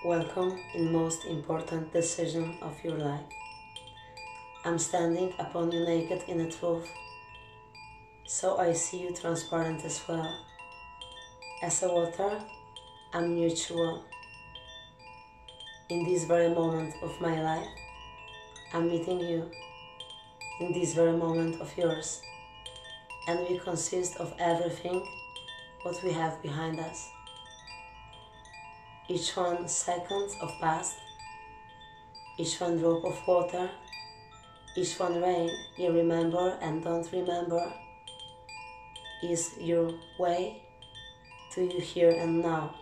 Welcome in most important decision of your life. I'm standing upon you naked in the truth, so I see you transparent as well. As a water, I'm mutual. In this very moment of my life, I'm meeting you in this very moment of yours, and we consist of everything what we have behind us. Each one second of past, each one drop of water, each one rain you remember and don't remember is your way to you here and now.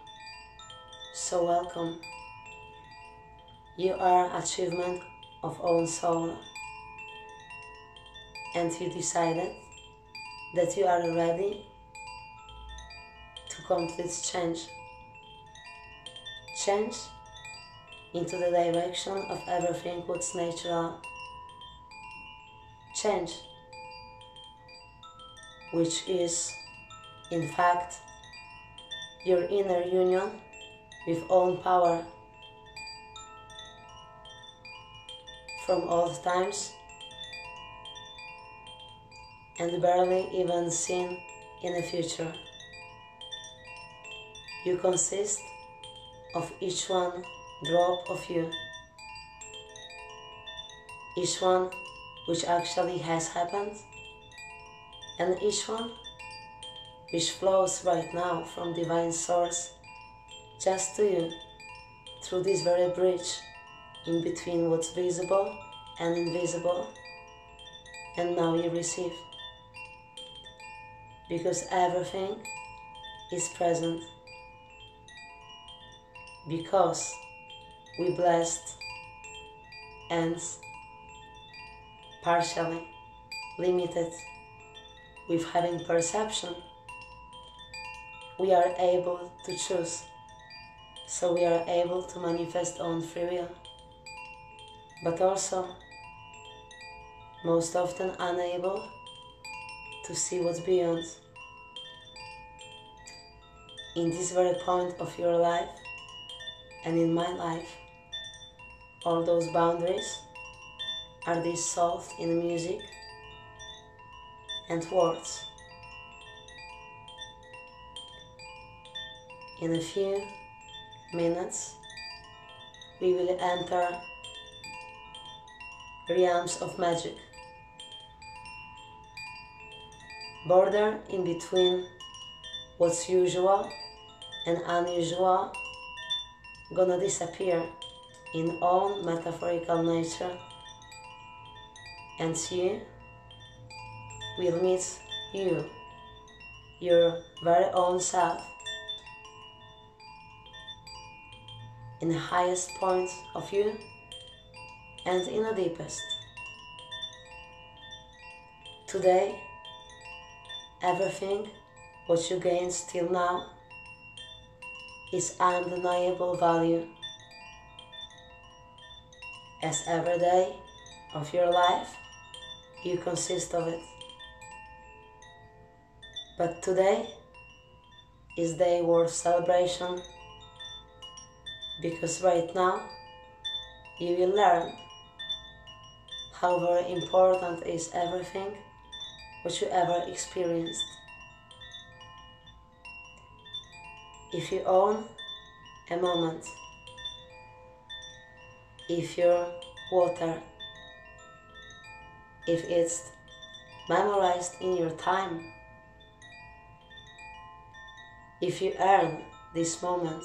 So welcome. You are achievement of own soul, and you decided that you are ready to complete change. Change into the direction of everything what's natural. Change, which is, in fact, your inner union with own power. From old times and barely even seen in the future. You consist of each one drop of you, each one which actually has happened, and each one which flows right now from divine source just to you through this very bridge in between what's visible and invisible, and now you receive, because everything is present. Because we blessed and partially limited with having perception, we are able to choose, so we are able to manifest on free will, but also most often unable to see what's beyond. In this very point of your life, and in my life, all those boundaries are dissolved in music and words. In a few minutes, we will enter realms of magic, border in between what's usual and unusual gonna disappear in all metaphorical nature, and you will meet you, your very own self, in the highest point of you and in the deepest. Today, everything what you gained till now is undeniable value, as every day of your life you consist of it. But today is day worth celebration, because right now you will learn how very important is everything what you ever experienced. If you own a moment, if your water, if it's memorized in your time, if you earn this moment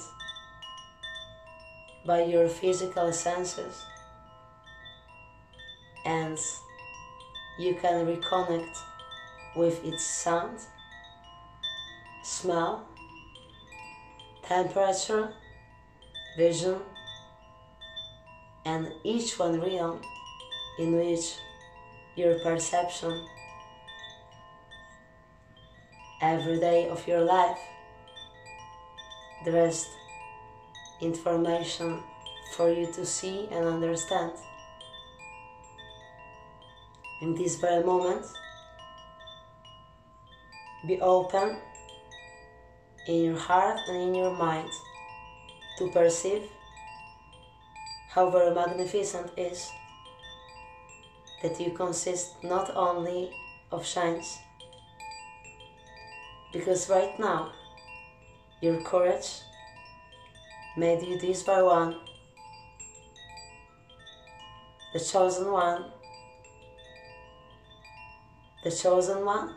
by your physical senses, and you can reconnect with its sound, smell, temperature, vision, and each one realm in which your perception every day of your life, the rest information for you to see and understand. In this very moment, be open in your heart and in your mind to perceive how very magnificent is that you consist not only of shines, because right now your courage made you this by one, the chosen one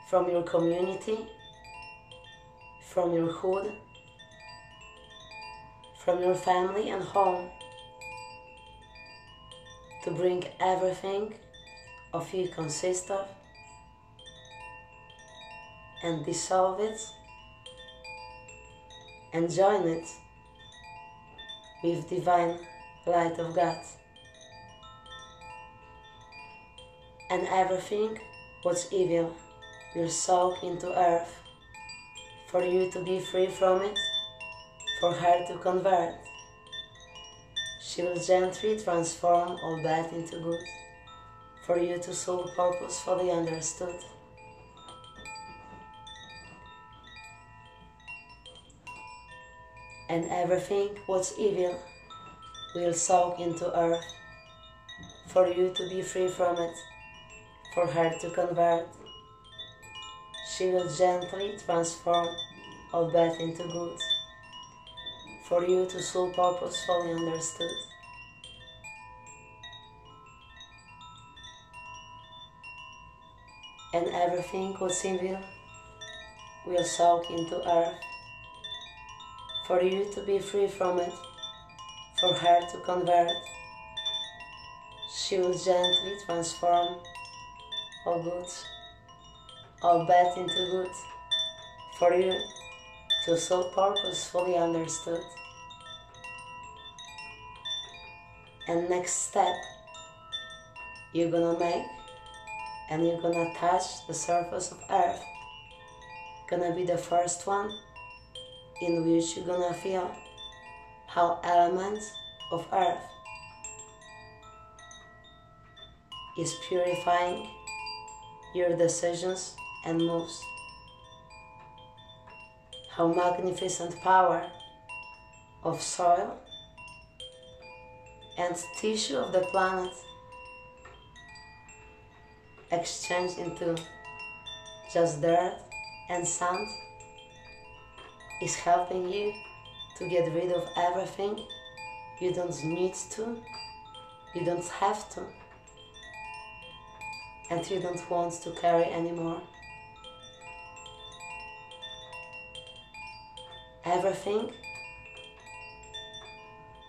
from your community, from your hood, from your family and home, to bring everything of you consist of and dissolve it and join it with divine light of God. And everything what's evil will soak into earth for you to be free from it, for her to convert. She will gently transform all bad into good, for you to soul purposefully understood. And everything what's evil will soak into earth, for you to be free from it, for her to convert. She will gently transform all bad into good, for you to soul purposefully understood. And everything what's evil will soak into earth, for you to be free from it, for her to convert. She will gently transform all good, all bad into good, for you to so purposefully understood. And next step you're gonna make, and you're gonna touch the surface of earth, gonna be the first one in which you're gonna feel how elements of earth is purifying your decisions and moves. How magnificent power of soil and tissue of the planet exchange into just dirt and sand is helping you to get rid of everything you don't need to, you don't have to, and you don't want to carry anymore. Everything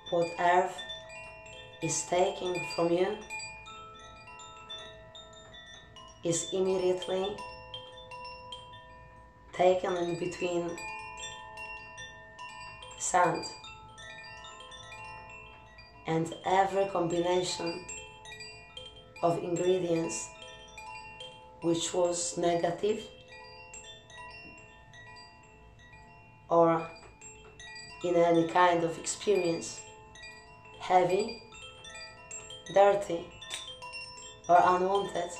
what earth is taking from you is immediately taken in between sand, and every combination of ingredients which was negative or in any kind of experience, heavy, dirty or unwanted,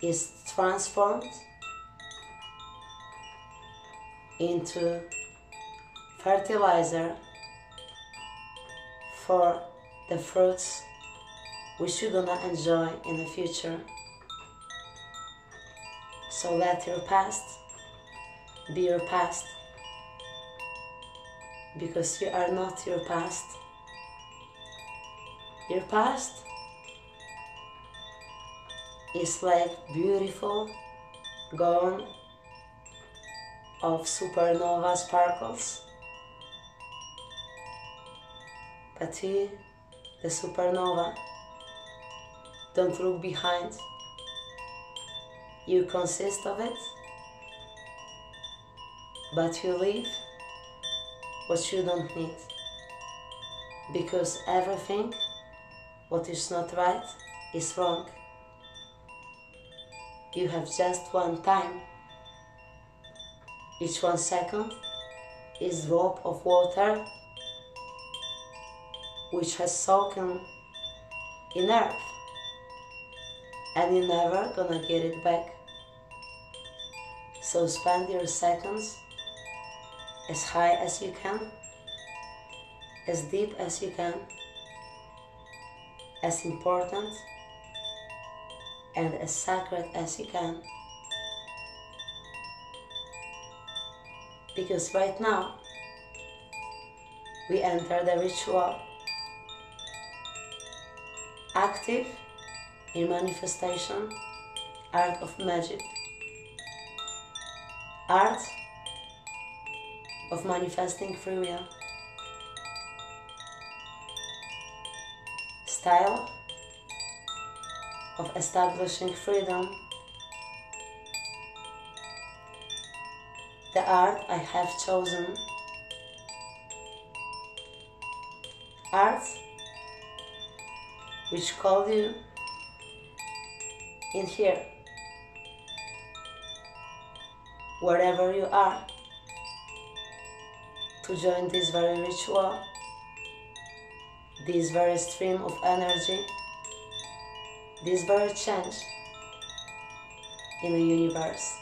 is transformed into fertilizer for the fruits which you're gonna enjoy in the future. So let your past be your past, because you are not your past. Your past is like beautiful gown of supernova sparkles, but you, the supernova, don't look behind. You consist of it, but you leave what you don't need, because everything what is not right is wrong. You have just one time. Each 1 second is drop of water which has soaken in earth, and you're never gonna get it back. So spend your seconds as high as you can as deep as you can, as important and as sacred as you can. Because right now we enter the ritual, active in manifestation, art of magic, art of manifesting free will, style of establishing freedom, the art I have chosen, art which called you in here, wherever you are, to join this very ritual, this very stream of energy, this very change in the universe.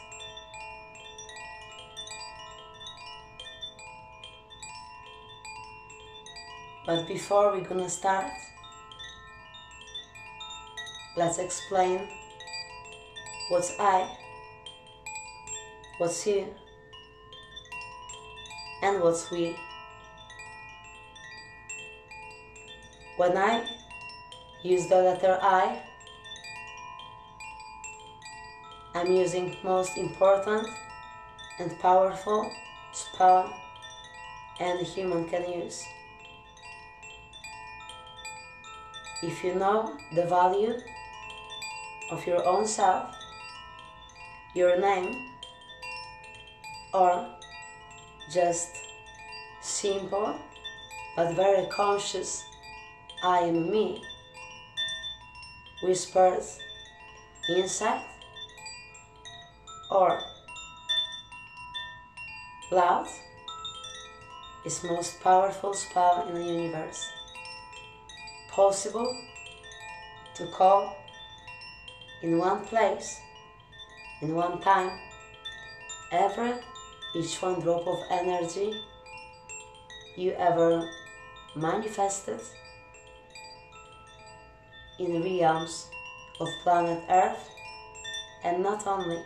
But before we're gonna start, let's explain what's I, what's you, and what's we. When I use the letter I, I'm using most important and powerful spell any human can use. If you know the value of your own self, your name, or just simple but very conscious I am me, whispered inside or loud, is most powerful spell in the universe, possible to call in one place, in one time, each one drop of energy you ever manifested in realms of planet Earth, and not only,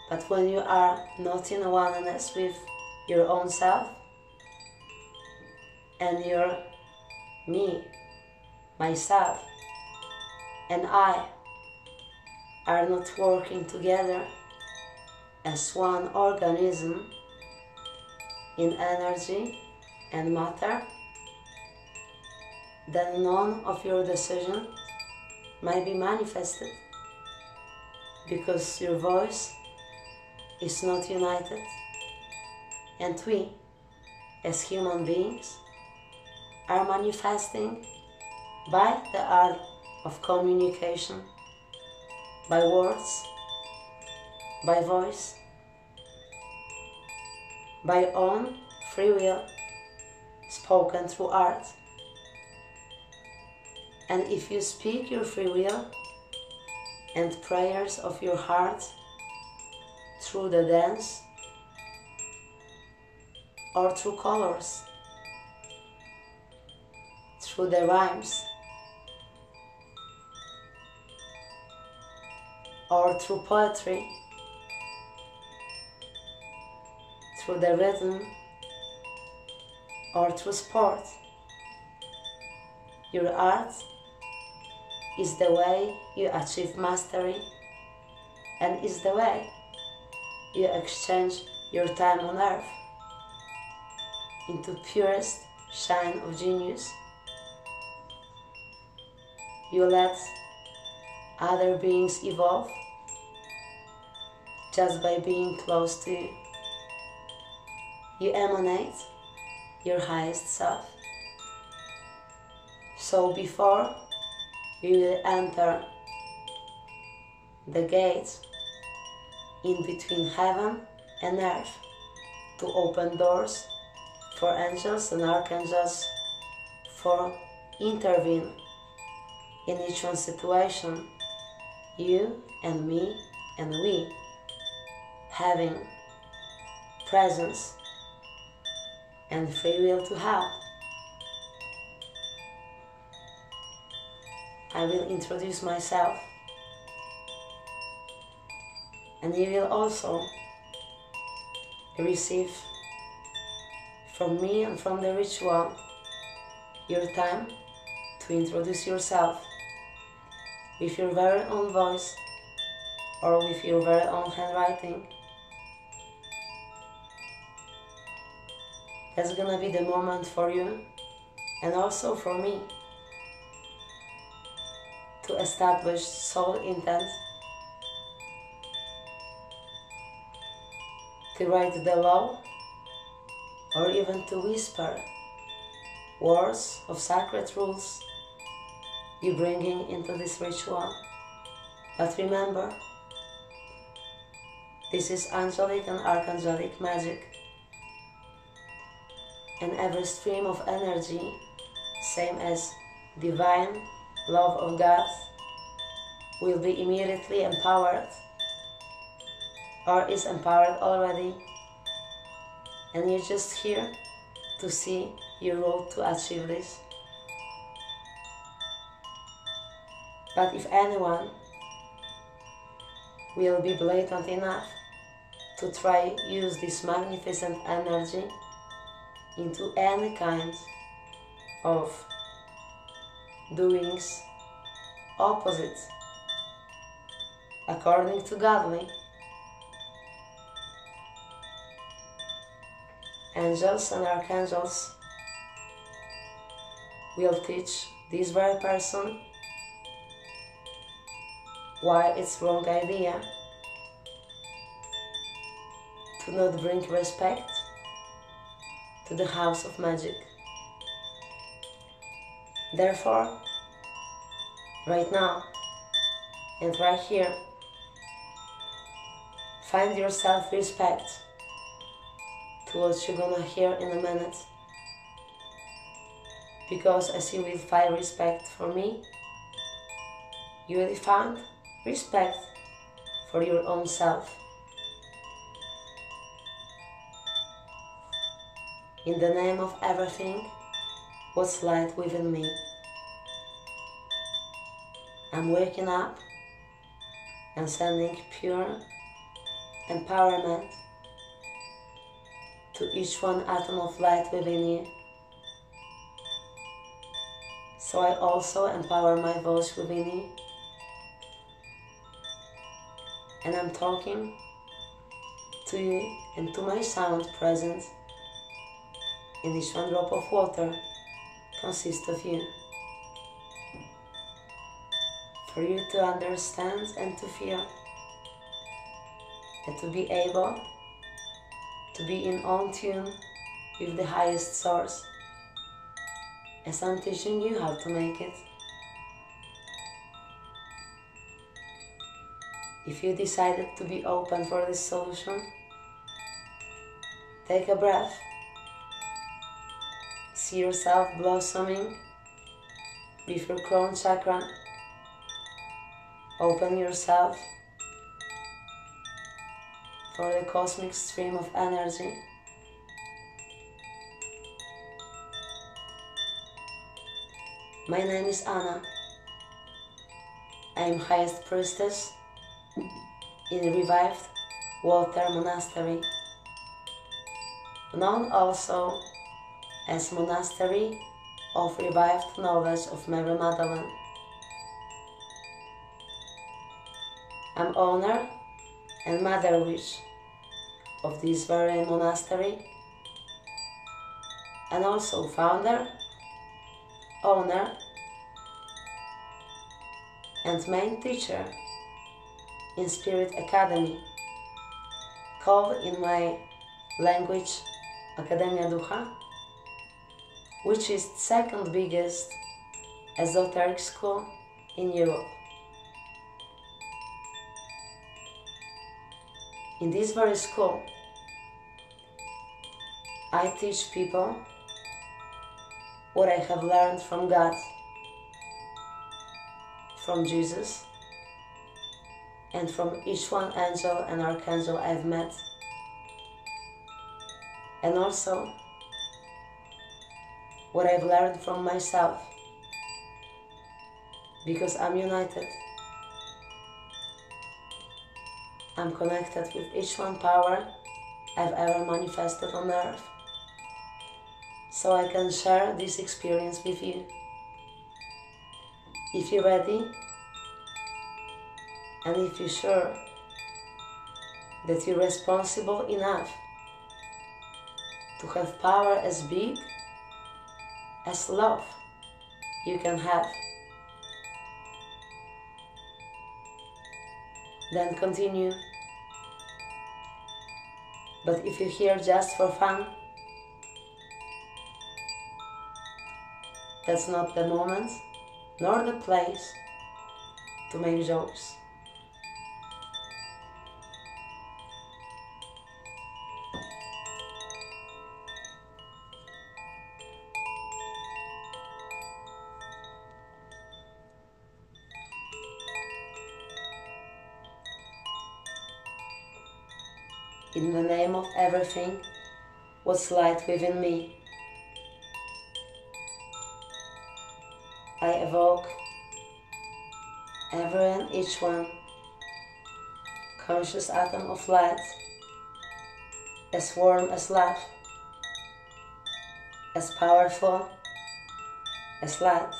but when you are not in oneness with your own self and your me, myself, and I are not working together as one organism in energy and matter, then none of your decisions might be manifested, because your voice is not united, and we, as human beings, are manifesting by the art of communication, by words, by voice, by own free will, spoken through art. And if you speak your free will and prayers of your heart through the dance or through colors, through the rhymes, or through poetry, through the rhythm, or through sport, your art is the way you achieve mastery, and is the way you exchange your time on earth into purest shine of genius. You let other beings evolve just by being close to you. You emanate your highest self. So before we will enter the gate in between heaven and earth to open doors for angels and archangels for intervene in each one situation, you and me and we having presence and free will to help. I will introduce myself, and you will also receive from me and from the ritual your time to introduce yourself with your very own voice or with your very own handwriting. That's gonna be the moment for you and also for me to establish soul intent, to write the law, or even to whisper words of sacred rules you're bringing into this ritual. But remember, this is angelic and archangelic magic, and every stream of energy, same as divine love of God, will be immediately empowered or is empowered already, and you're just here to see your road to achieve this. But if anyone will be blatant enough to try use this magnificent energy into any kind of doings opposite according to godly, angels and archangels will teach this very person why it's wrong idea to not bring respect to the house of magic. Therefore, right now and right here, find your self-respect to what you're gonna hear in a minute, because as you will find respect for me, you will find respect for your own self. In the name of everything what's light within me, I'm waking up and sending pure empowerment to each one atom of light within you. So I also empower my voice within you, and I'm talking to you and to my sound present in each one drop of water consists of you, for you to understand and to feel, and to be able to be in on tune with the highest source, as I'm teaching you how to make it. If you decided to be open for this solution, take a breath. See yourself blossoming with your crown chakra. Open yourself for the cosmic stream of energy. My name is Anna. I am highest priestess in revived water monastery, known also as Monastery of Revived Knowledge of Mary Magdalene. I'm owner and mother witch of this very monastery, and also founder, owner, and main teacher in Spirit Academy, called in my language Akademia Ducha, which is the second biggest esoteric school in Europe. In this very school, I teach people what I have learned from God, from Jesus, and from each one angel and archangel I've met, and also what I've learned from myself, because I'm united. I'm connected with each one power I've ever manifested on earth, so I can share this experience with you. If you're ready, and if you're sure that you're responsible enough to have power as big as love you can have, then continue. But if you're here just for fun, that's not the moment nor the place to make jokes. In the name of everything what's light within me, I evoke every and each one conscious atom of light, as warm as love, as powerful as light,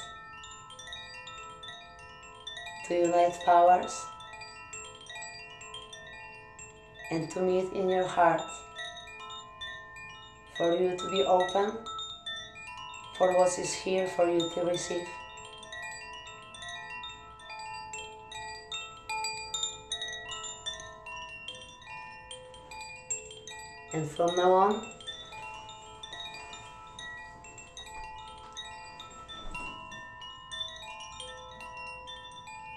to unite powers and to meet in your heart, for you to be open for what is here for you to receive. And from now on,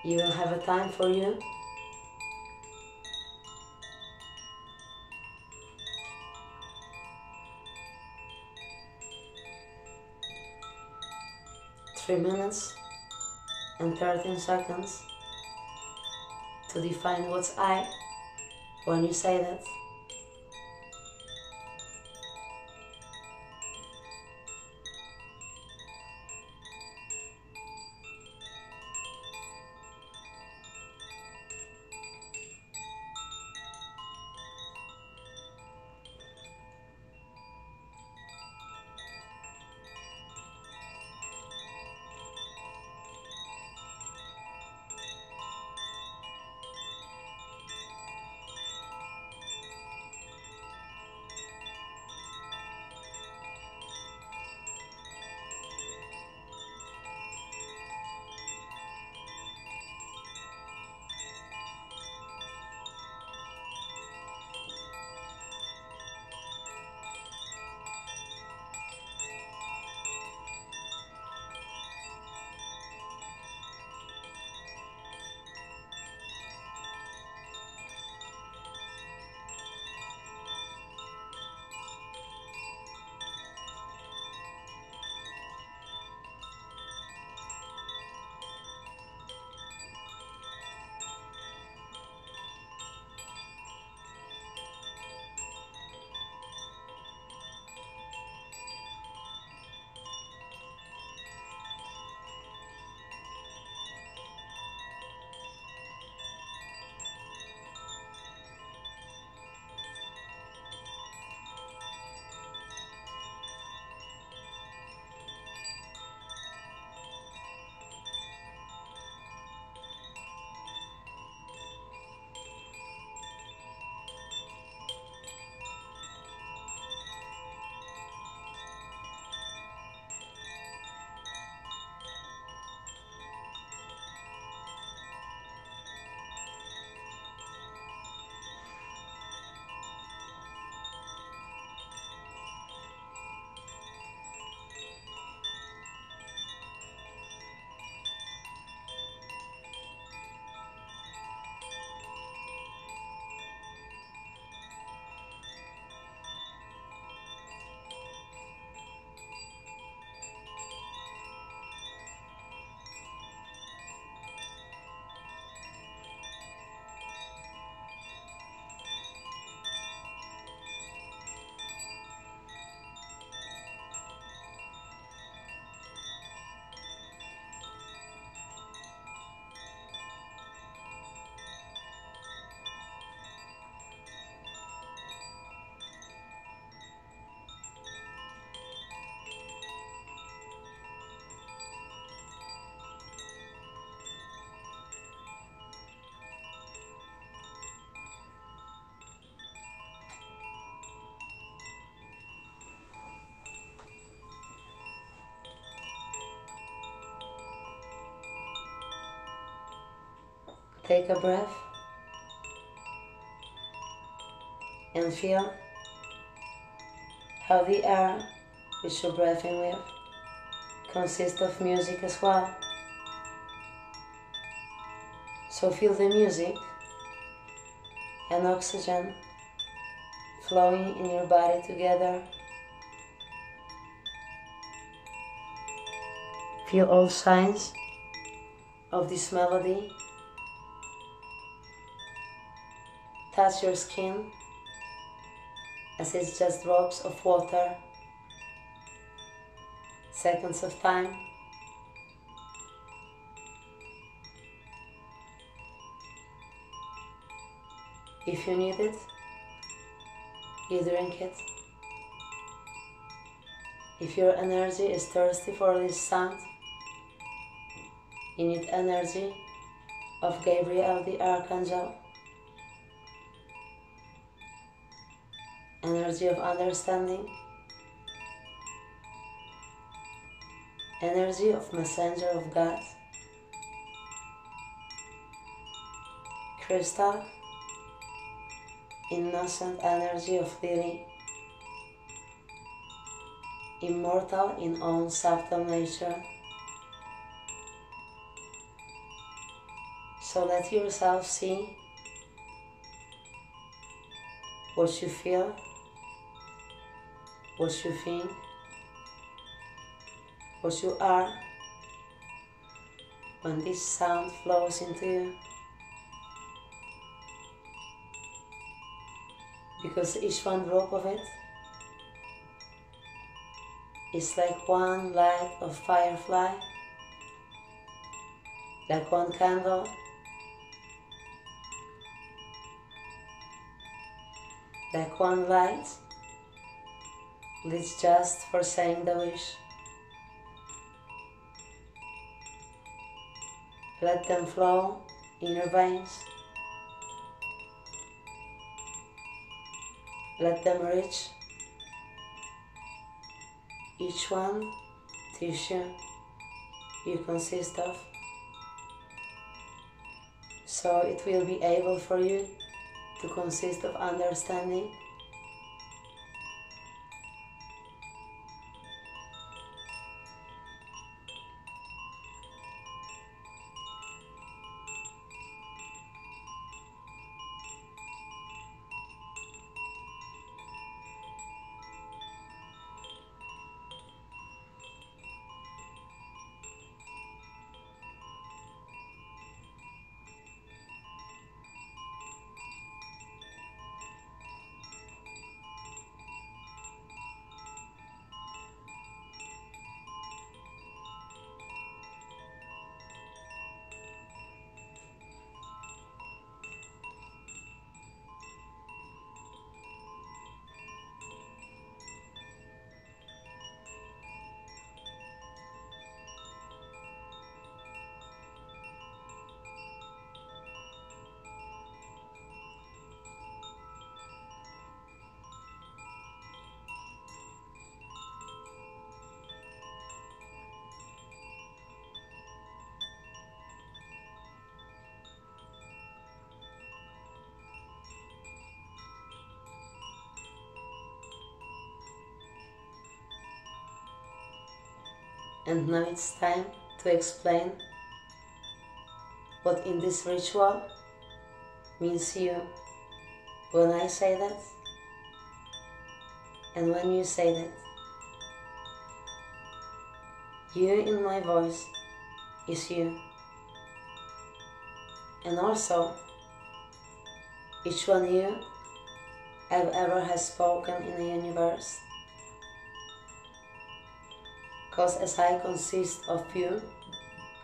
you will have a time for you Three minutes and 13 seconds to define what's I when you say that. Take a breath and feel how the air which you're breathing with consists of music as well. So feel the music and oxygen flowing in your body together. Feel all signs of this melody. Touch your skin as it's just drops of water, seconds of time. If you need it, you drink it. If your energy is thirsty for this sound, you need energy of Gabriel the Archangel, energy of understanding, energy of messenger of God, crystal, innocent energy of lily, immortal in own subtle nature. So let yourself see what you feel, what you think, what you are when this sound flows into you. Because each one drop of it is like one light of firefly, like one candle, like one light lit just for saying the wish. Let them flow in your veins. Let them reach each one tissue you consist of, so it will be able for you to consist of understanding, and now it's time to explain what in this ritual means you when I say that and when you say that. You in my voice is you, and also each one you I've ever has spoken in the universe. Because as I consist of you,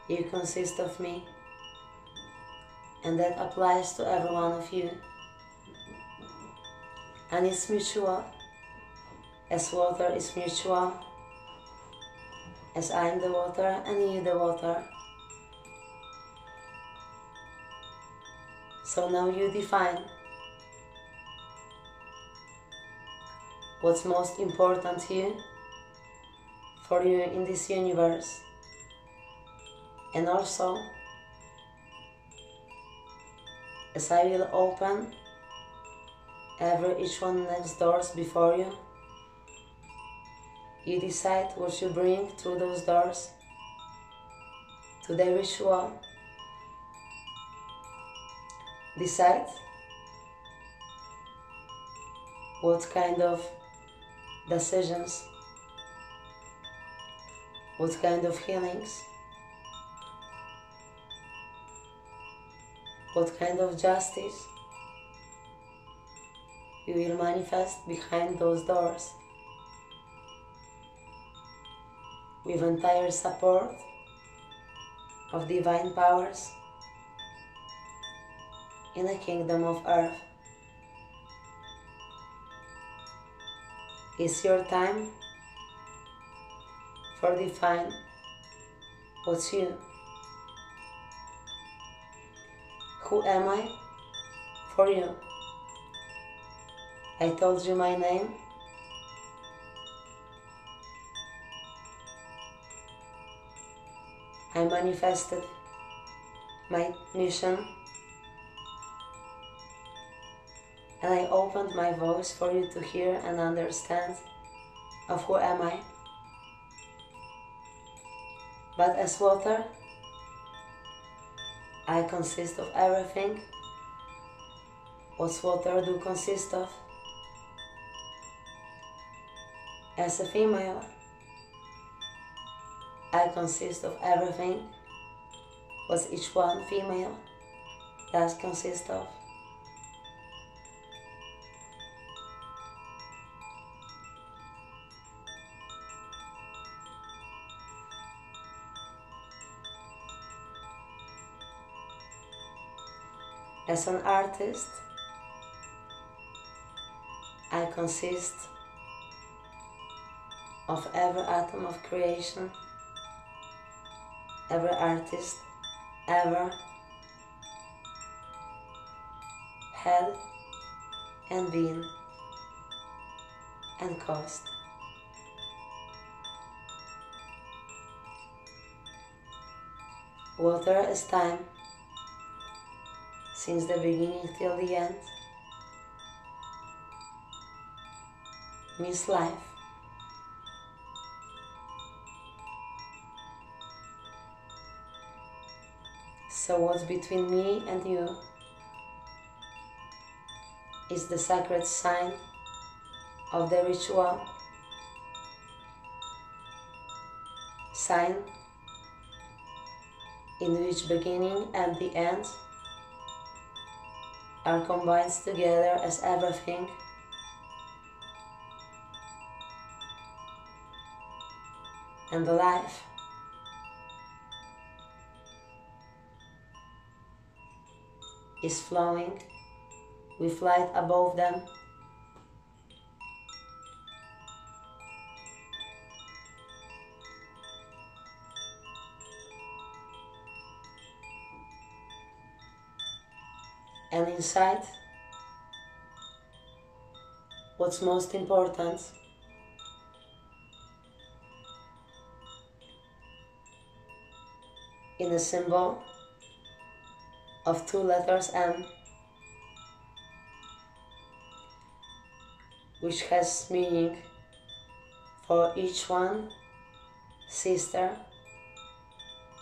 you consist of me, and that applies to every one of you. And it's mutual, as water is mutual, as I'm the water and you the water. So now you define what's most important here for you in this universe, and also as I will open each one next doors before you. You decide what you bring through those doors to the ritual. Decide what kind of decisions, what kind of healings, what kind of justice you will manifest behind those doors, with entire support of divine powers in the kingdom of earth. It's your time for define what's you. Who am I for you? I told you my name. I manifested my mission, and I opened my voice for you to hear and understand of who am I. But as water, I consist of everything what water do consist of. As a female, I consist of everything what each one female does consist of. As an artist, I consist of every atom of creation, every artist ever had and been and caused. Water is time, since the beginning till the end, means life. So what's between me and you is the sacred sign of the ritual, sign in which beginning and the end are combined together as everything, and the life is flowing with light above them. And inside, what's most important in a symbol of two letters M, which has meaning for each one sister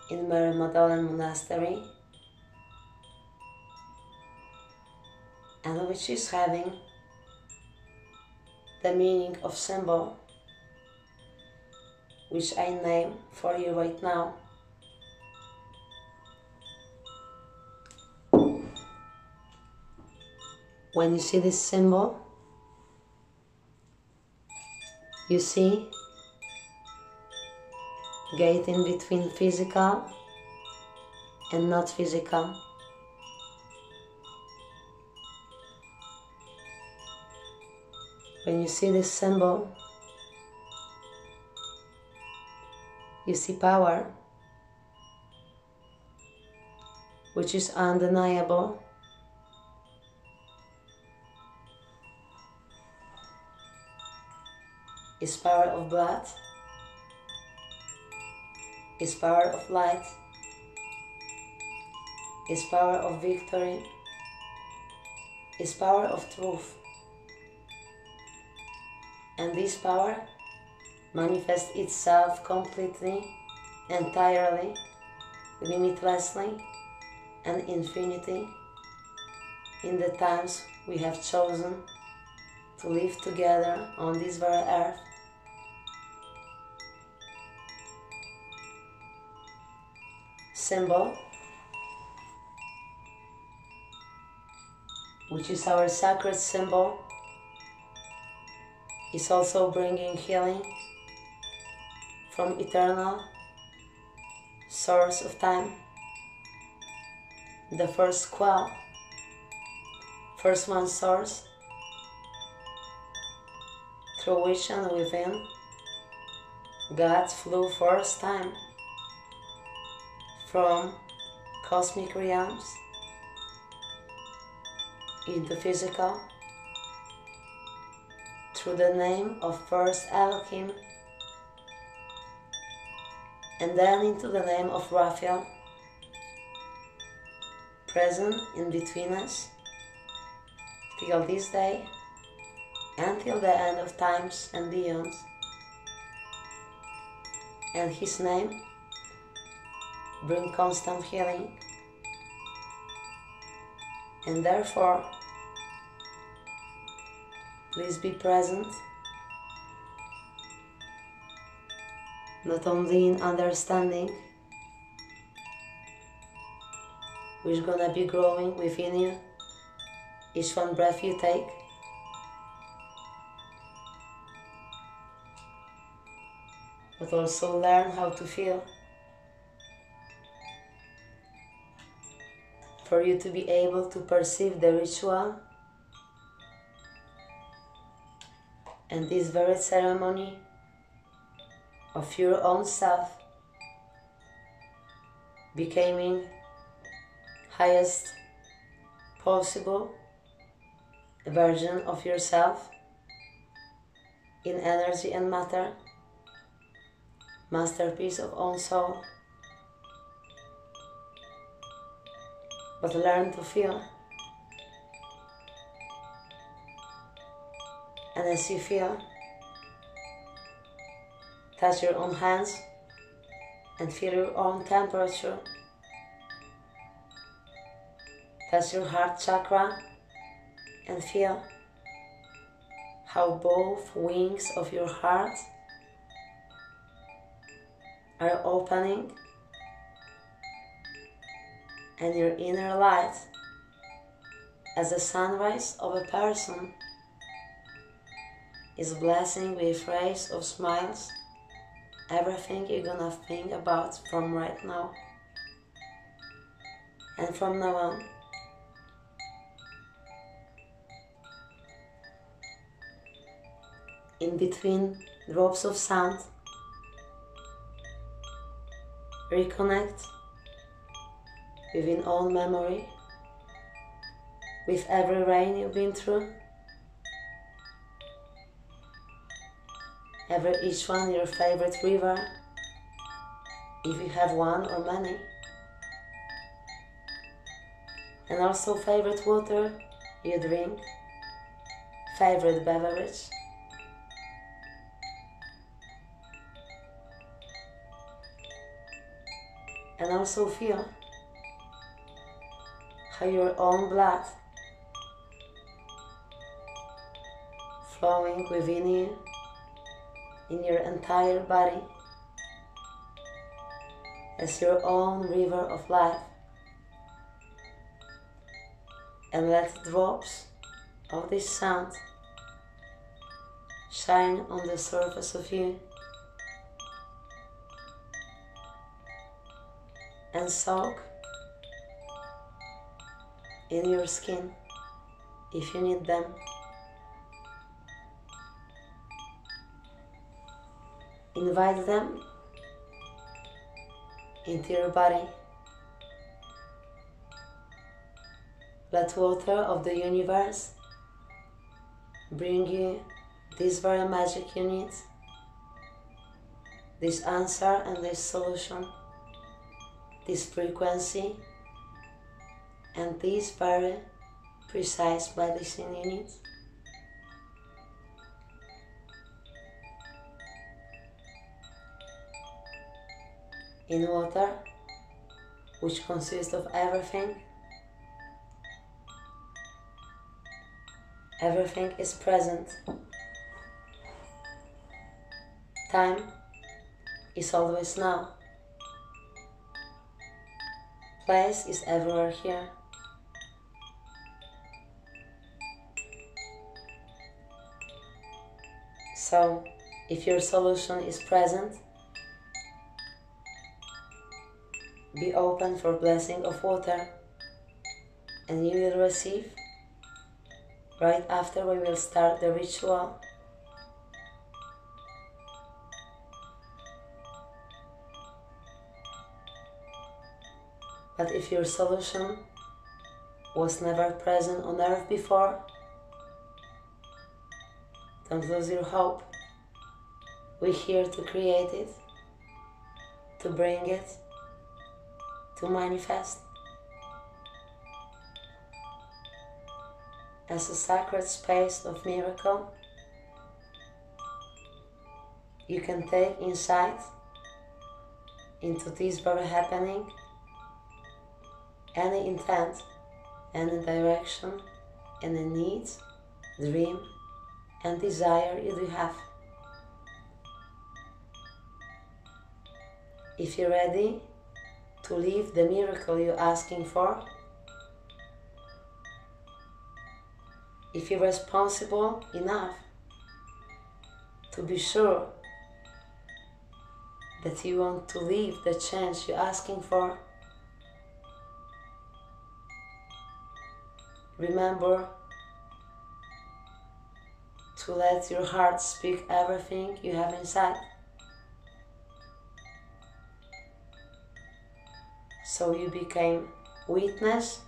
in Mary Magdalene Monastery, and which is having the meaning of symbol, which I name for you right now. When you see this symbol, you see gate in between physical and not physical. When you see this symbol, you see power, which is undeniable. Is power of blood, is power of light, is power of victory, is power of truth. And this power manifests itself completely, entirely, limitlessly, and infinity in the times we have chosen to live together on this very earth. Symbol, which is our sacred symbol, is also bringing healing from eternal source of time, the first quell, first one source, through which and within God flew first time from cosmic realms into physical through the name of first Elohim, and then into the name of Raphael, present in between us till this day, until the end of times and beyond. And his name brings constant healing, and therefore please be present, not only in understanding, which is gonna be growing within you each one breath you take, but also learn how to feel, for you to be able to perceive the ritual and this very ceremony of your own self becoming highest possible version of yourself in energy and matter, masterpiece of own soul. But learn to feel, and as you feel, touch your own hands and feel your own temperature. Touch your heart chakra and feel how both wings of your heart are opening, and your inner light, as the sunrise of a person, is blessing with rays of smiles everything you're gonna think about from right now and from now on. In between drops of sand, reconnect within all memory, with every rain you've been through, each one your favorite river, if you have one or many, and also favorite water you drink, favorite beverage. And also feel how your own blood flowing within you in your entire body as your own river of life, and let drops of this sand shine on the surface of you and soak in your skin if you need them. Invite them into your body. Let water of the universe bring you this very magic you need, this answer and this solution, this frequency and this very precise medicine you need. In water, which consists of everything, everything is present. Time is always now. Place is everywhere here. So, if your solution is present, be open for blessing of water, and you will receive right after we will start the ritual. But if your solution was never present on earth before, don't lose your hope. We're here to create it, to bring it, to manifest. As a sacred space of miracle, you can take insight into this very happening, any intent, any direction, any need, dream, and desire you do have. If you're ready to live the miracle you're asking for, if you're responsible enough to be sure that you want to live the change you're asking for, remember to let your heart speak everything you have inside. So you became witness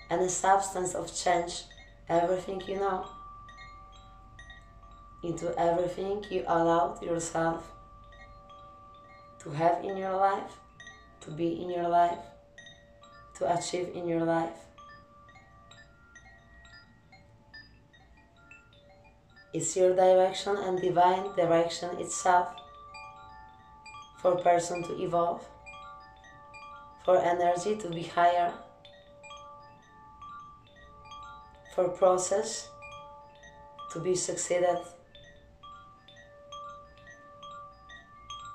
and a substance of change everything you know into everything you allowed yourself to have in your life, to be in your life, to achieve in your life. It's your direction and divine direction itself for person to evolve, for energy to be higher, for process to be succeeded,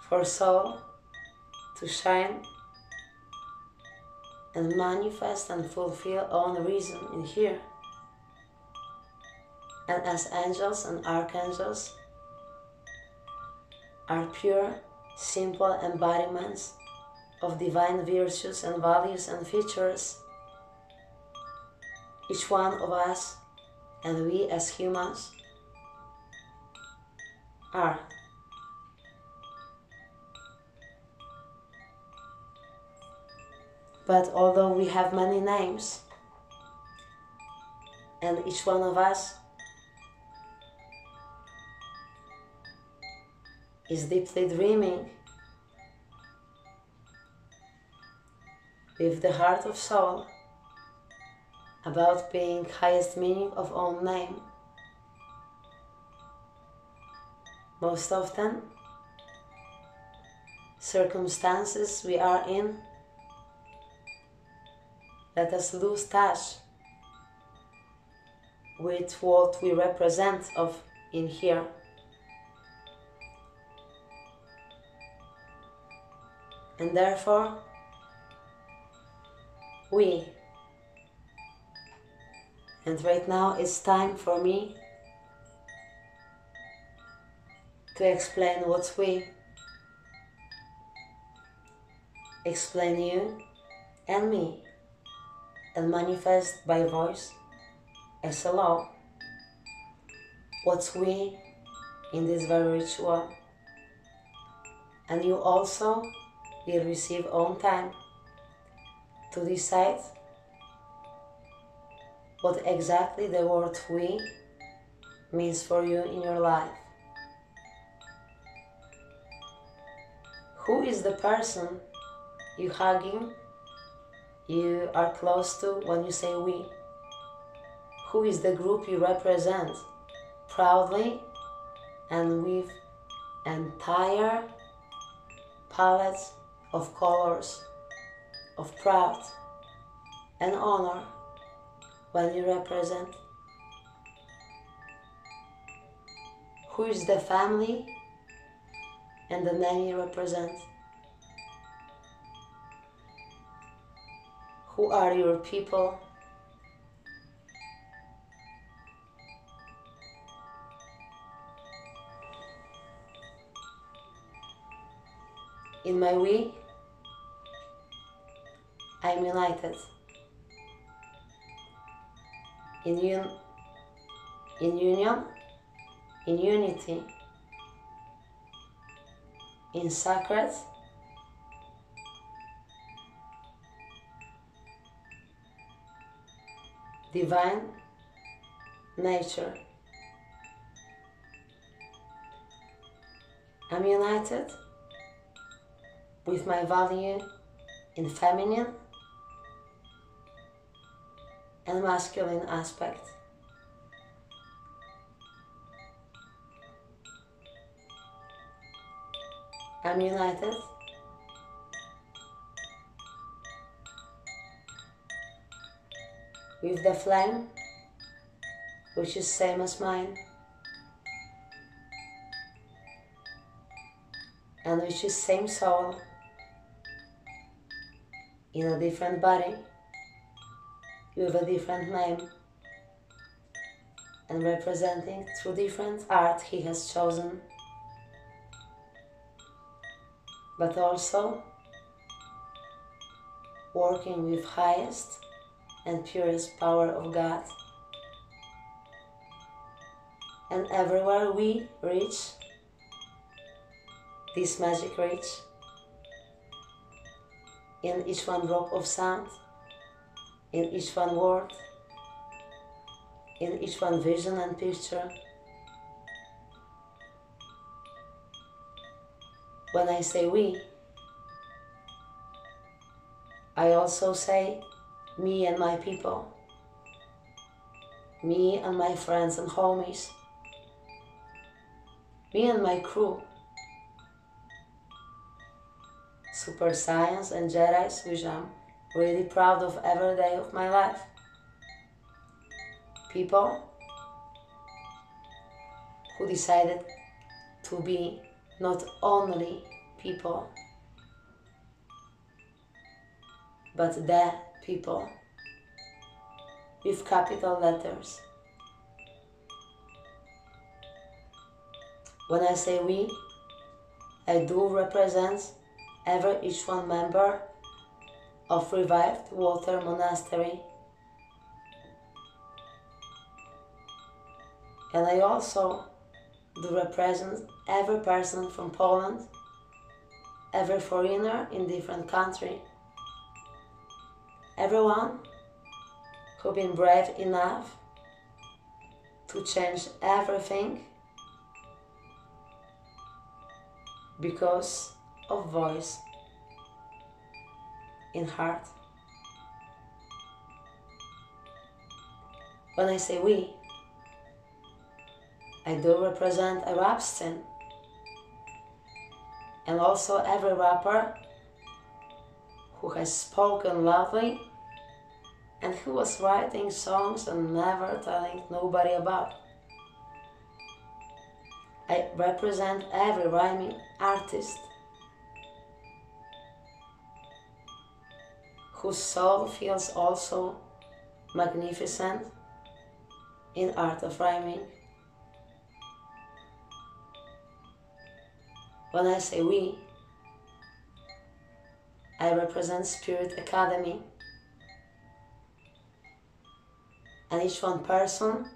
for soul to shine and manifest and fulfill own reason in here. And as angels and archangels are pure, simple embodiments of divine virtues and values and features, each one of us and we as humans are. But although we have many names and each one of us is deeply dreaming with the heart of soul about being highest meaning of own name, most often circumstances we are in let us lose touch with what we represent of in here. And therefore, and right now it's time for me to explain what's we, explain you and me, and manifest by voice as a law what's we in this very ritual. And you also will receive own time to decide what exactly the word we means for you in your life. Who is the person you hugging, you are close to when you say we? Who is the group you represent proudly and with entire palette of colors of proud and honor when you represent? Who is the family and the name you represent? Who are your people? In my we, I'm united. In union, in unity, in sacred, divine nature. I'm united with my value in feminine and masculine aspect. I'm united with the flame, which is same as mine, and which is same soul in a different body with a different name and representing through different art he has chosen, but also working with highest and purest power of God. And everywhere we reach, this magic reach, in each one drop of sound, in each one word, in each one vision and picture. When I say we, I also say me and my people, me and my friends and homies, me and my crew, super science and Jedi's, which I'm really proud of every day of my life. People who decided to be not only people, but the people with capital letters. When I say we, I do represent each one member of Revived Water Monastery. And I also do represent every person from Poland, every foreigner in different country, everyone who been brave enough to change everything because of voice in heart. When I say we, I do represent a rap scene, and also every rapper who has spoken loudly and who was writing songs and never telling nobody about. I represent every rhyming artist whose soul feels also magnificent in art of rhyming. When I say we, I represent Spirit Academy and each one person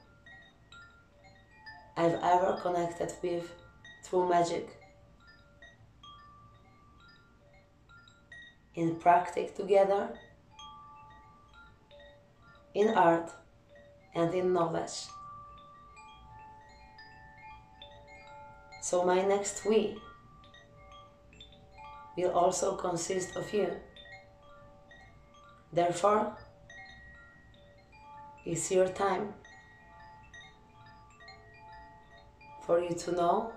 I've ever connected with through magic, in practice together, in art and in knowledge. So my next we will also consist of you. Therefore, it's your time for you to know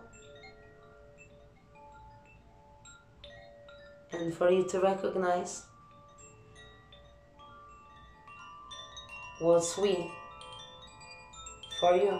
and for you to recognize what's we for you.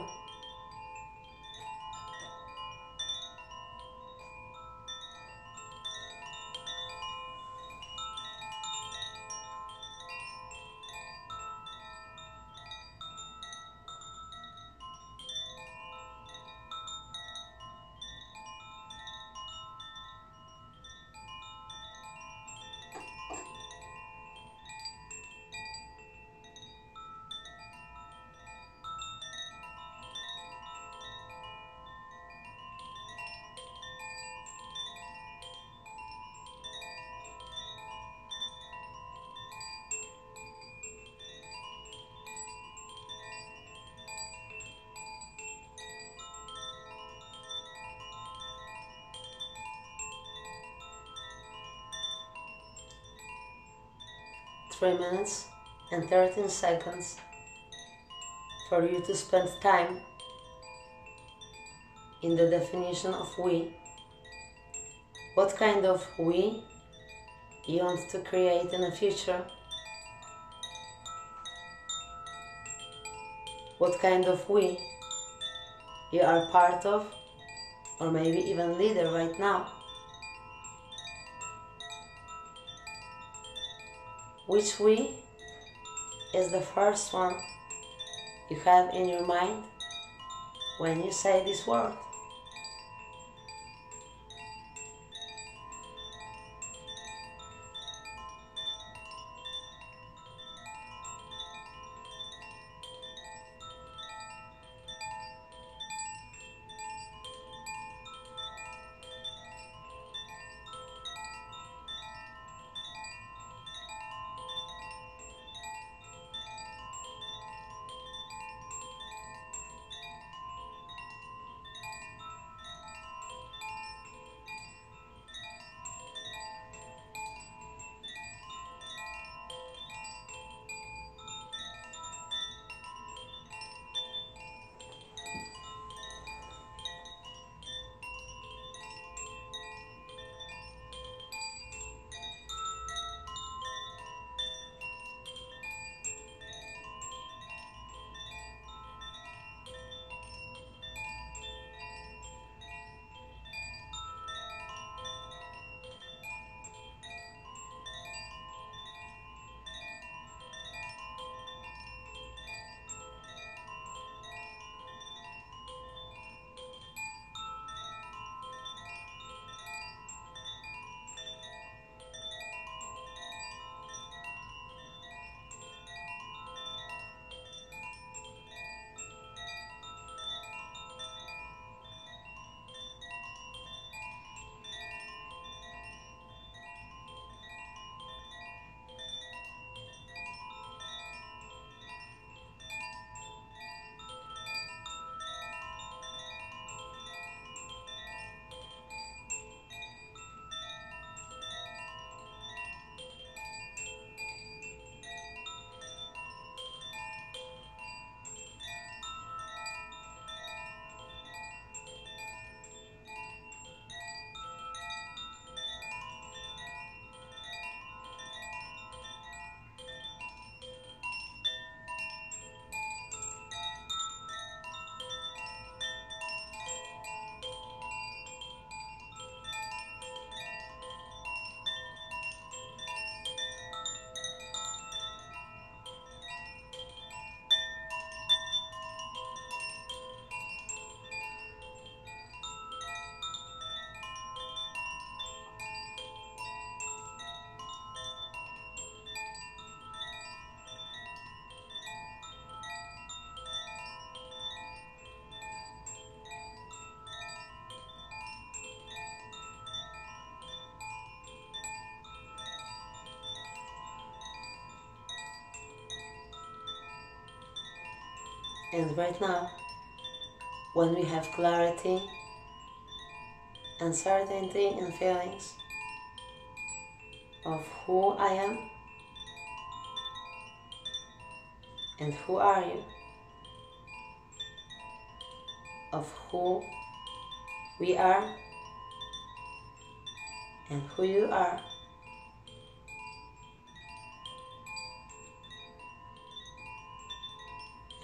Three minutes and 13 seconds for you to spend time in the definition of we. What kind of we you want to create in the future? What kind of we you are part of, or maybe even leader right now? Which we is the first one you have in your mind when you say this word? And right now, when we have clarity and certainty in feelings of who I am and who are you, of who we are and who you are.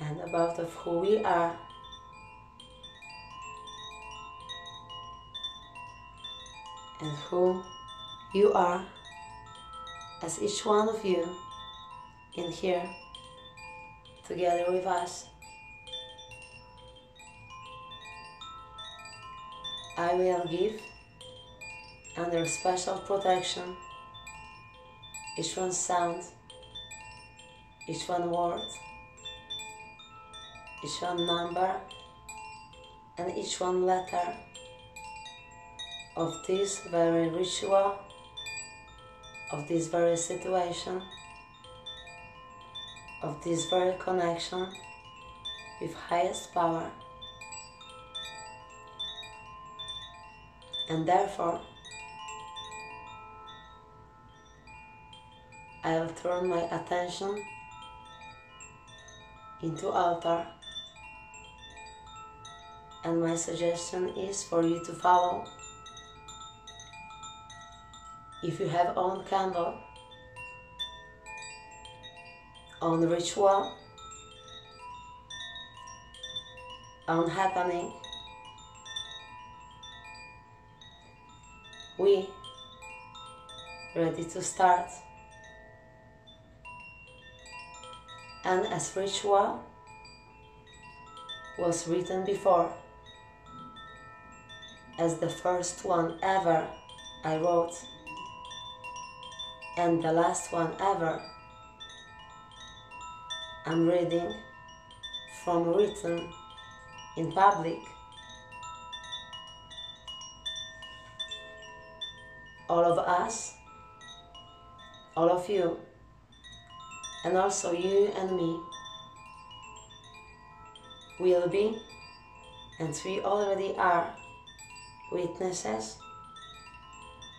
And about of who we are and who you are as each one of you in here together with us. I will give under special protection each one sound, each one word, each one number and each one letter of this very ritual, of this very situation, of this very connection with highest power. And therefore, I will turn my attention into altar, and my suggestion is for you to follow. If you have own candle, own ritual, own happening, we ready to start. And as ritual was written before, as the first one ever I wrote, and the last one ever I'm reading from written in public, all of us, all of you, and also you and me will be, and we already are, witnesses,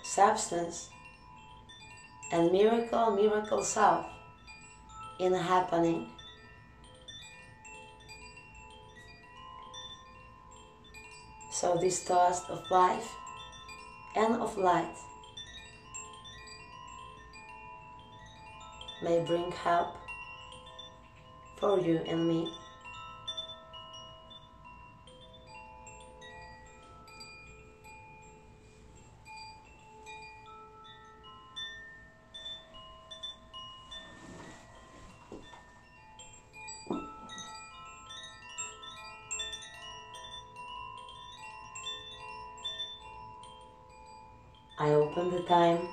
substance, and miracle self in happening. So this toast of life and of light may bring help for you and me. I open the time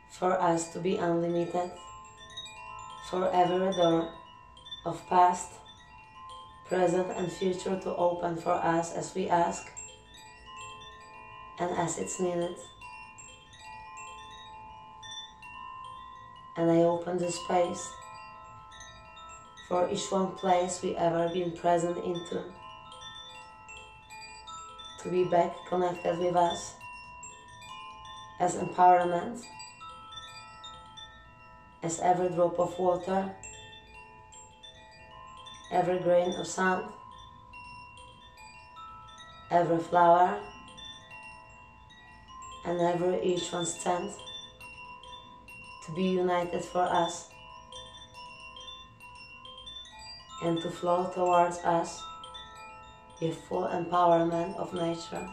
for us to be unlimited, for every door of past, present and future to open for us as we ask and as it's needed. And I open the space for each one place we ever been present into to be back connected with us as empowerment, as every drop of water, every grain of sand, every flower, and every each one stand to be united for us and to flow towards us with full empowerment of nature.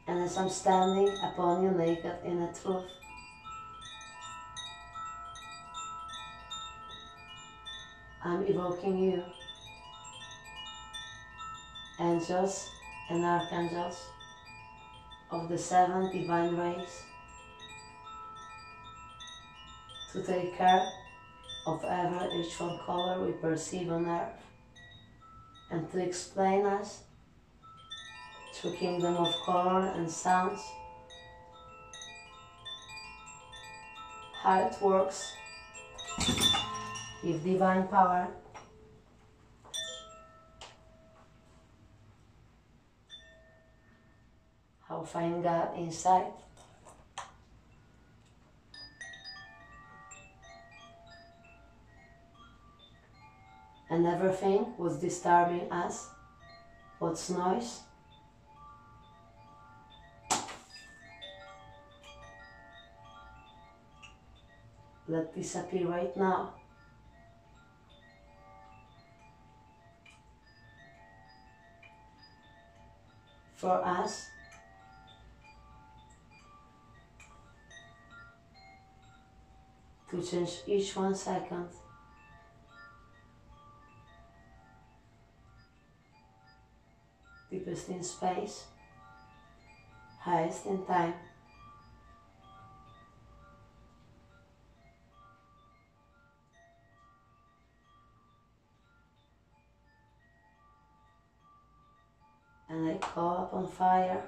And as I'm standing upon you naked in a truth, I'm evoking you, angels and archangels of the 7 divine rays, to take care of every each one color we perceive on earth, and to explain us through kingdom of color and sounds how it works with divine power I'll find God inside. And everything was disturbing us. What's noise? Let disappear right now. For us, to change each 1 second, deepest in space, highest in time. And I call upon fire,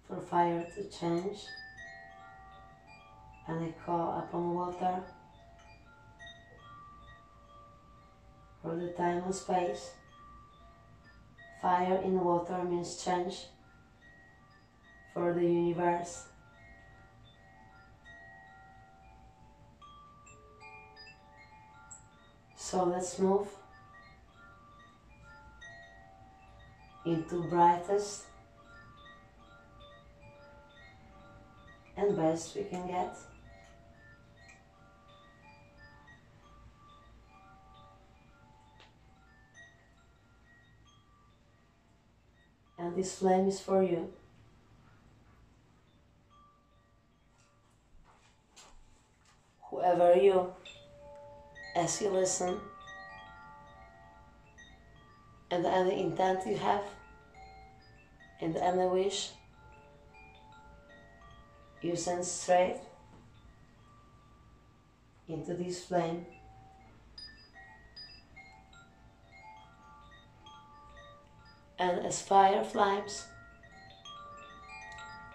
for fire to change. And I call upon water, for the time and space. Fire in water means change for the universe. So let's move into brightest and best we can get. And this flame is for you. Whoever you, as you listen, and any intent you have, and any wish, you send straight into this flame. And as fire flames,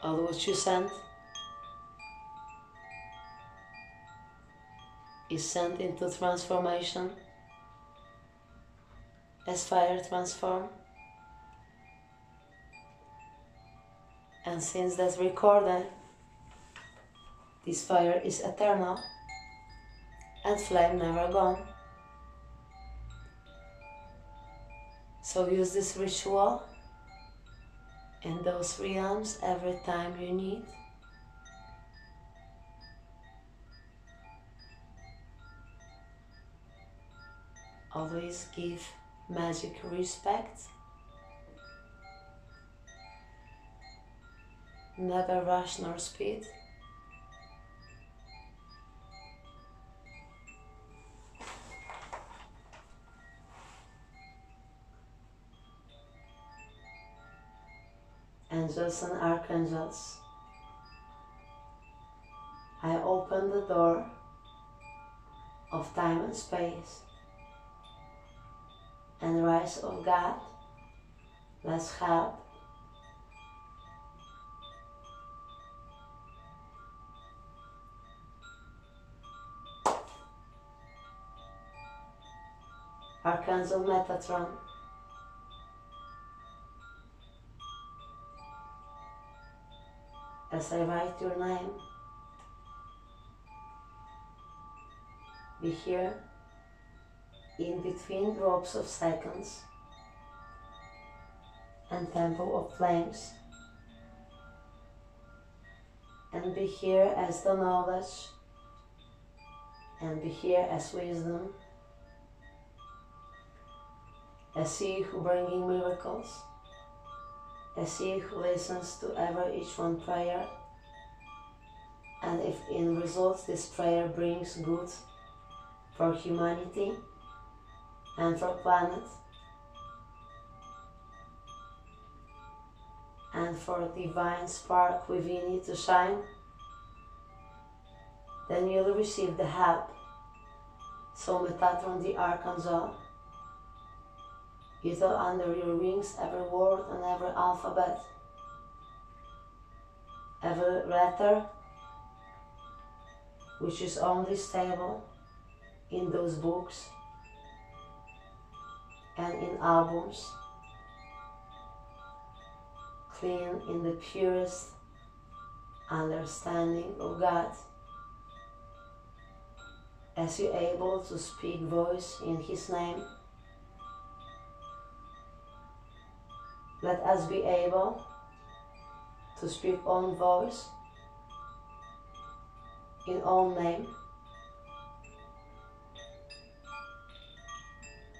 all what you send is sent into transformation, as fire transform. And since that's recorded, this fire is eternal and flame never gone. So use this ritual in those realms every time you need. Always give magic respect. Never rush nor speed. Angels and archangels, I open the door of time and space and rise of God, let's help. Archangel Metatron, as I write your name, be here in between drops of seconds and temple of flames, and be here as the knowledge, and be here as wisdom, as he who bringing miracles, as he who listens to each one prayer, and if in results this prayer brings good for humanity and for planet and for divine spark within you to shine, then you'll receive the help. So Metatron the Archangel, you tell under your wings every word and every alphabet, every letter which is only stable in those books and in albums, clean in the purest understanding of God. As you're able to speak voice in His name, let us be able to speak own voice in own name,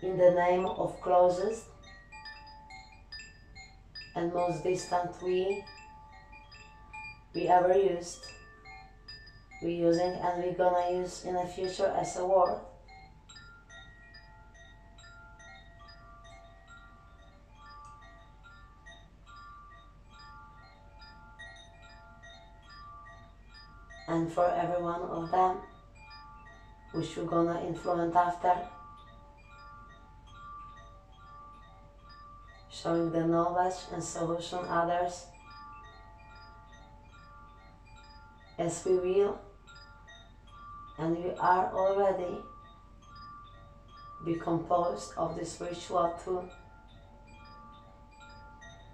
in the name of closest and most distant we ever used, we using and we gonna use in the future as a word. And for every one of them which we're gonna influence after, showing the knowledge and solution others as we will and we are already be composed of this ritual too,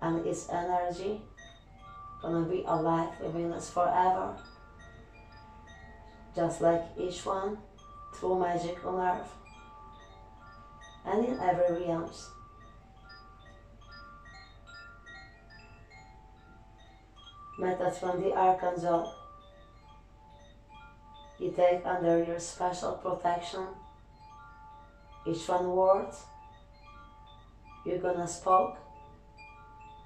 and its energy gonna be alive within us forever, just like each one through magic on earth and in every realms. Metatron the Archangel, you take under your special protection each one word you're gonna spoke,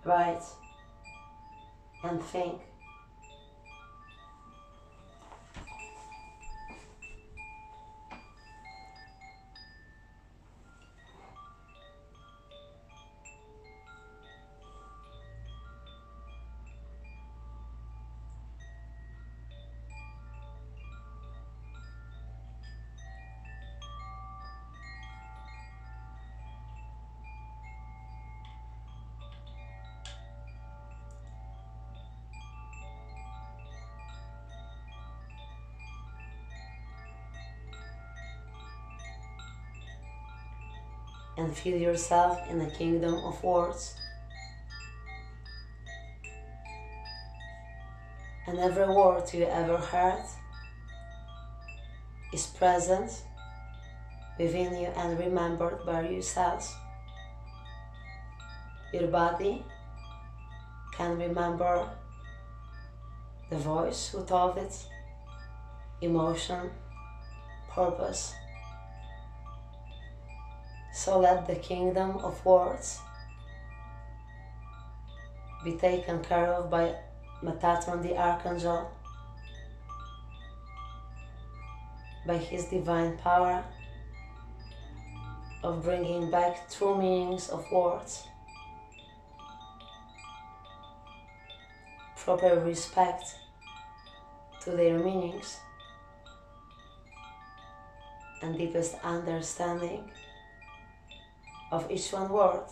write and think. And feel yourself in a kingdom of words. And every word you ever heard is present within you and remembered by yourselves. Your body can remember the voice who told it, emotion, purpose. So let the kingdom of words be taken care of by Metatron the Archangel, by his divine power of bringing back true meanings of words, proper respect to their meanings, and deepest understanding of each one word,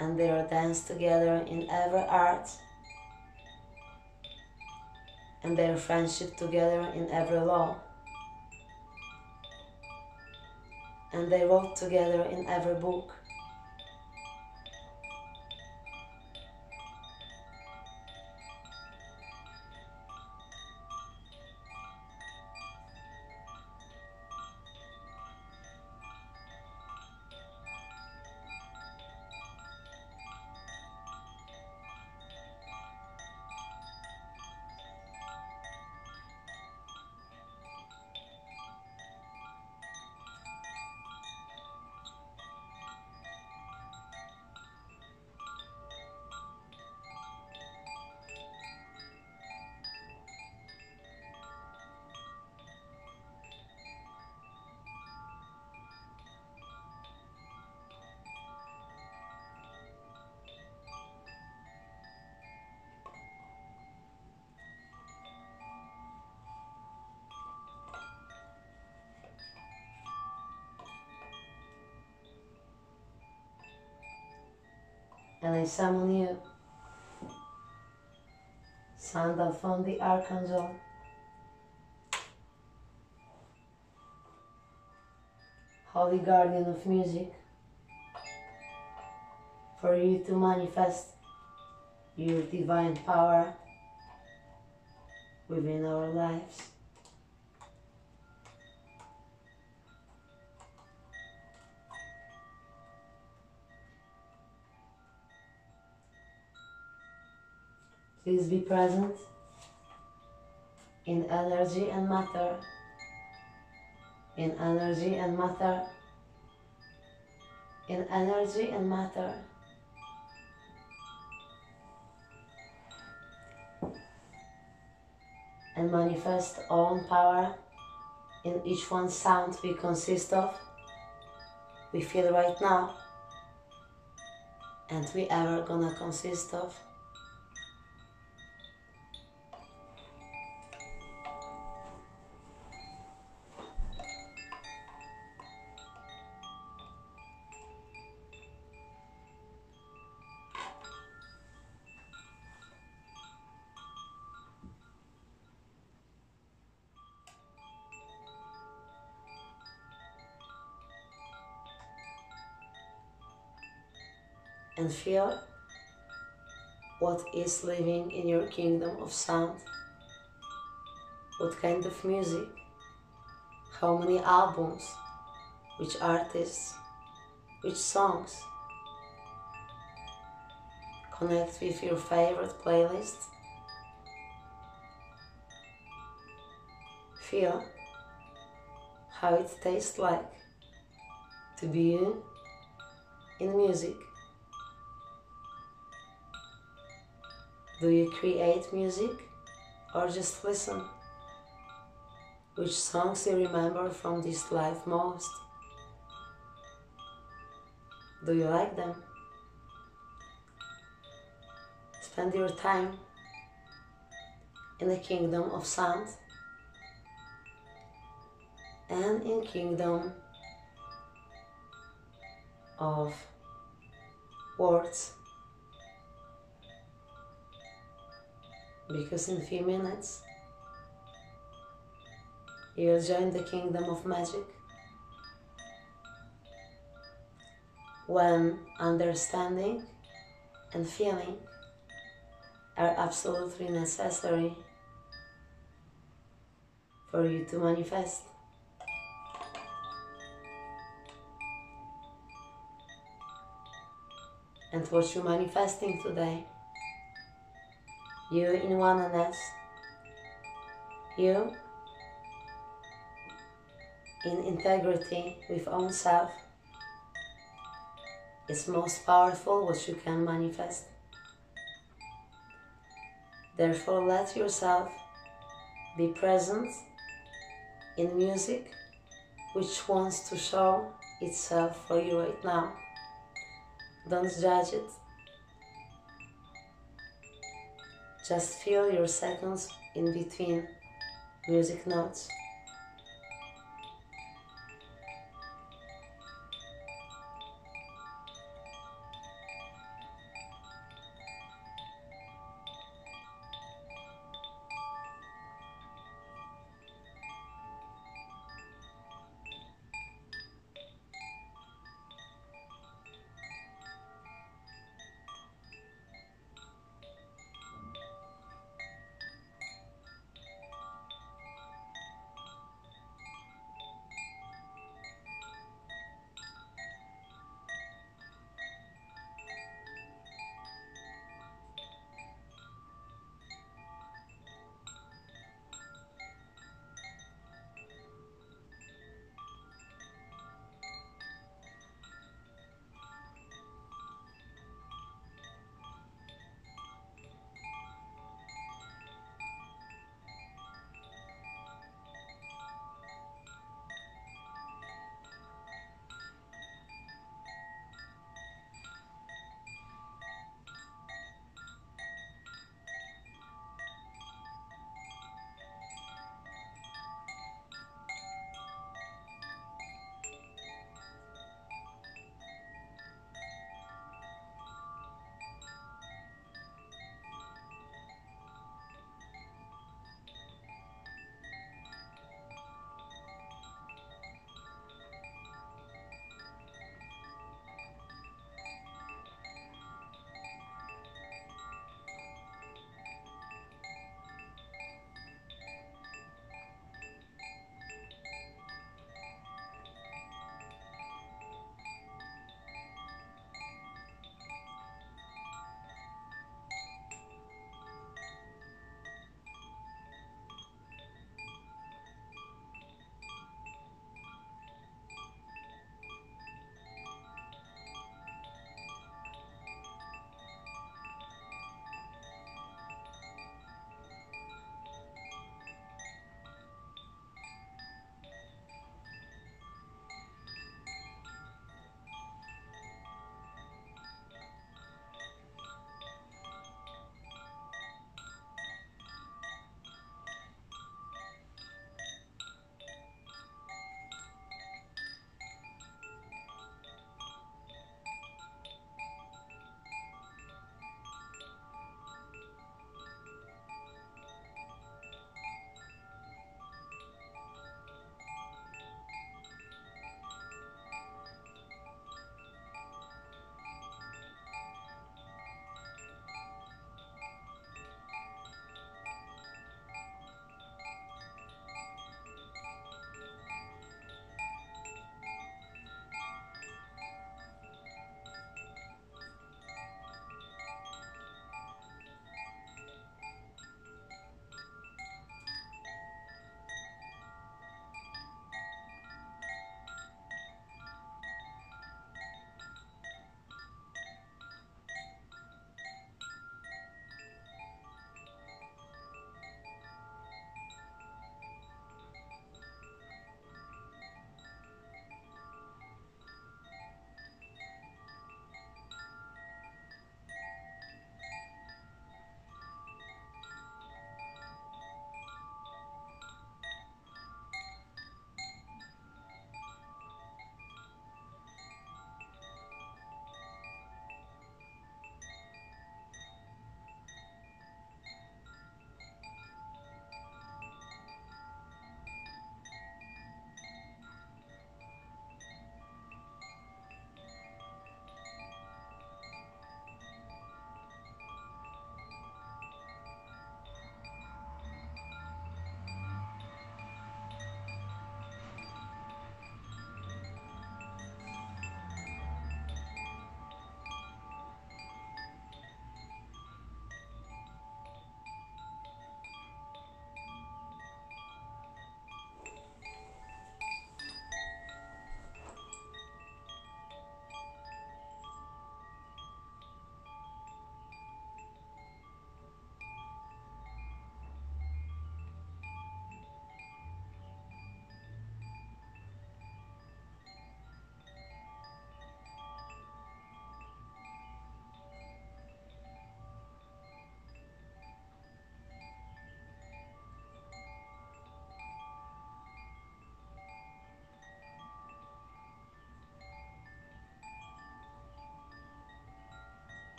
and their dance together in every art, and their friendship together in every law, and they wrote together in every book. And I summon you, Sandalphon the Archangel, Holy Guardian of Music, for you to manifest your divine power within our lives. Please be present in energy and matter, in energy and matter, in energy and matter. And manifest own power in each one sound we consist of, we feel right now, and we ever gonna consist of. And feel what is living in your kingdom of sound. What kind of music, how many albums, which artists, which songs. Connect with your favorite playlist. Feel how it tastes like to be you in music. Do you create music or just listen? Which songs you remember from this life most? Do you like them? Spend your time in the kingdom of sound and in kingdom of words. Because in a few minutes you will join the kingdom of magic, when understanding and feeling are absolutely necessary for you to manifest. And what you're manifesting today, you in oneness, you in integrity with own self, is most powerful what you can manifest. Therefore, let yourself be present in music which wants to show itself for you right now. Don't judge it. Just feel your seconds in between music notes.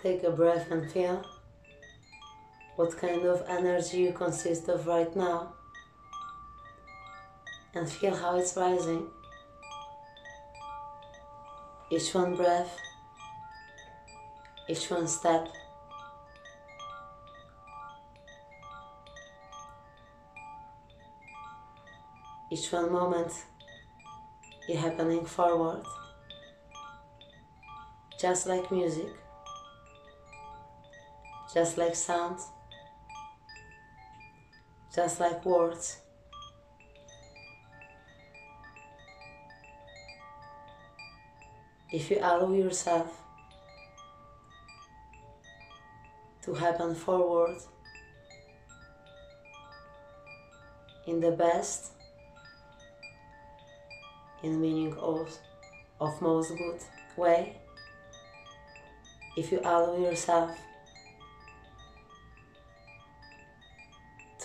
Take a breath and feel what kind of energy you consist of right now, and feel how it's rising. Each one breath, each one step, each one moment you're happening forward, just like music, just like sound, just like words. If you allow yourself to happen forward in the best, in meaning of most good way, if you allow yourself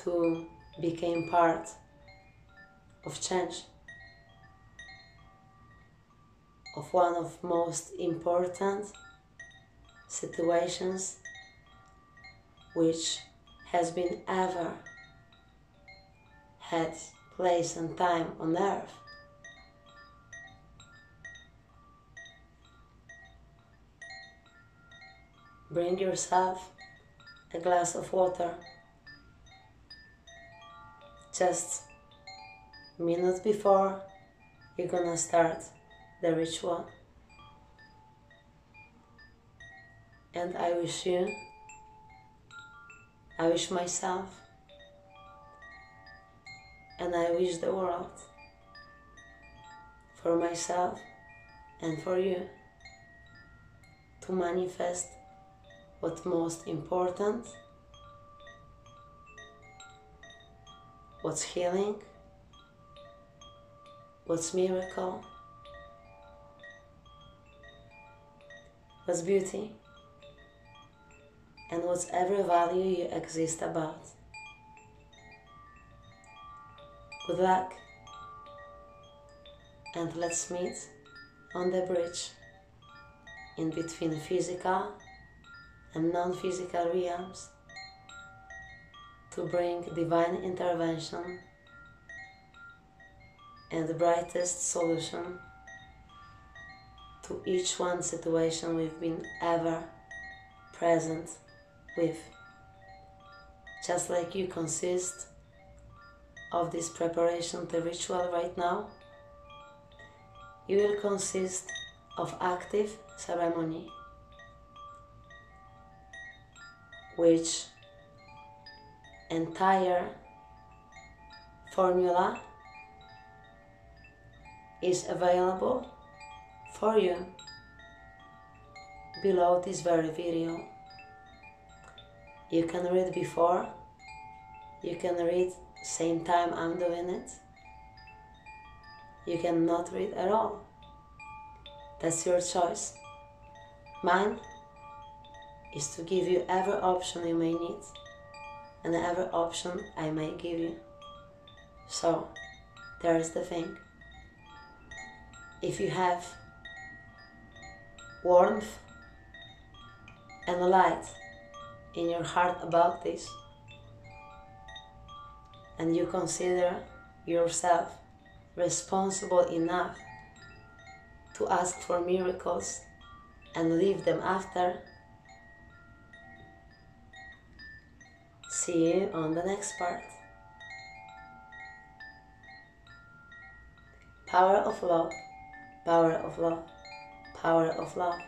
to become part of change, of one of most important situations which has been ever had place and time on earth. Bring yourself a glass of water just a minute before you're gonna start the ritual. And I wish you, I wish myself, and I wish the world, for myself and for you, to manifest what's most important, what's healing, what's miracle, what's beauty, and what's every value you exist about. Good luck, and let's meet on the bridge in between physical and non-physical realms to bring divine intervention and the brightest solution to each one situation we've been ever present with. Just like you consist of this preparation to ritual right now, you will consist of active ceremony, which entire formula is available for you below this very video. You can read before, you can read same time I'm doing it, you can not read at all. That's your choice. Mine is to give you every option you may need and every option I may give you. So there's the thing. If you have warmth and light in your heart about this, and you consider yourself responsible enough to ask for miracles and leave them after, see you on the next part. Power of love, power of love, power of love.